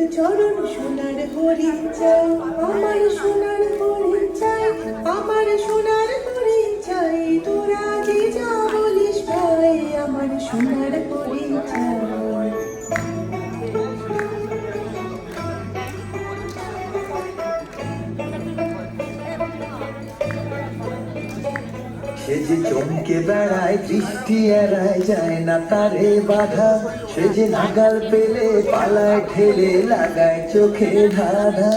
চরণ সোনার হরিণ চাই, আমার সোনার হরিণ চাই, আমার সোনার হরিণ চাই, তোরা যে যা বলিস ভাই, আমার সোনার হরিণ চাই। সে যে চমকে বেড়ায়, দৃষ্টি এড়ায়, যায় না তারে বাধা। সে যে নাগাল পেলে পালায়, ঠেলে লাগায় চোখে ধাঁধা।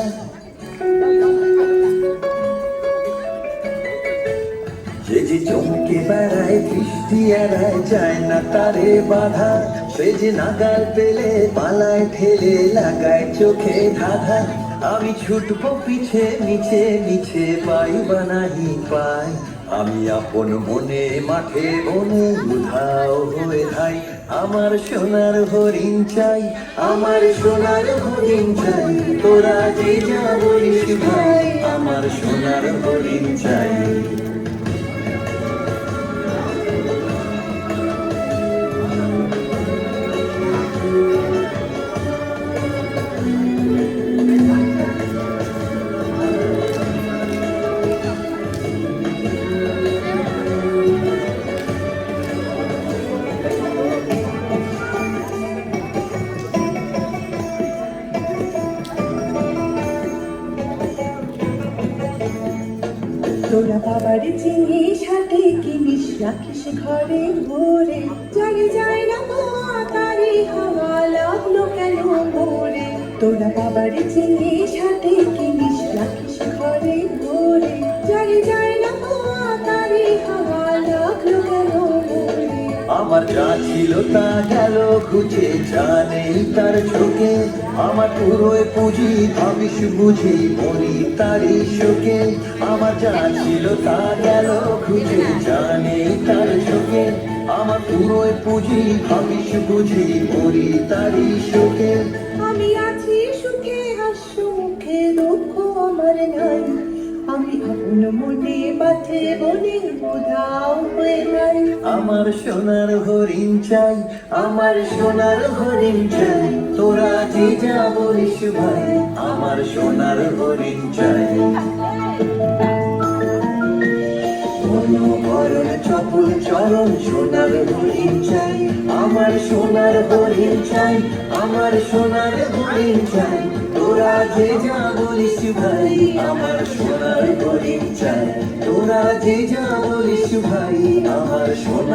সে যে চমকে বেড়ায়, দৃষ্টি এড়ায়, যায় না তারে বাধা। সে যে নাগাল পেলে পালায়, ঠেলে লাগায় চোখে ধাঁধা। আমি ছুটবো পিছে নিচে নিচে, পাই বা নাহি পাই। আমি আপন মনে মাঠে বনে উধাও হয়ে ধাই। আমার সোনার হরিণ চাই, আমার সোনার হরিণ চাই, তোরা যে যা বলিস ভাই, আমার সোনার হরিণ চাই। তোরা বাবার জিনিস হাতে কিনিস, রাখিস ঘরে ভরে, জাগে যায় না বাবা তারি হাওয়া, লাগলো কেন মোরে। তোরা বাবার জিনিস হাতে কিনিস, রাখিস ঘরে ভরে, জাগে যায় না বাবা তারি হাওয়া, লাগলো কেন মোরে। আমার যা ছিল তা গেল খুঁজে, যা নেই তার চোখে। আমার পুরোয় পুঁজি ভাবিস বুঝি, মরি তারই শোকে। আমার যা ছিল তা গেল খুঁজে, যা নেই তার চোখে। আমার পুরোয় পুঁজি ভাবিস বুঝি, মরি তারই শোকে। আমি আছি সুখে হাস্য মুখে, দুঃখ আমার নাই। আমি আপন মনে মাঠে বনে উধাও হয়ে যাই। আমার সোনার হরিণ চাই, আমার সোনার হরিণ চাই, তোরা যে যা বলিস ভাই, আমার সোনার হরিণ চাই। মনোহরণ চপল চরণ সোনার হরিণ চাই, আমার সোনার হরিণ চাই, আমার সোনার হরিণ চাই, তোরা যে যা বলিস ভাই, আমার সোনার হরিণ চাই, তোরা যে যা বলিস ভাই, আমার সোনার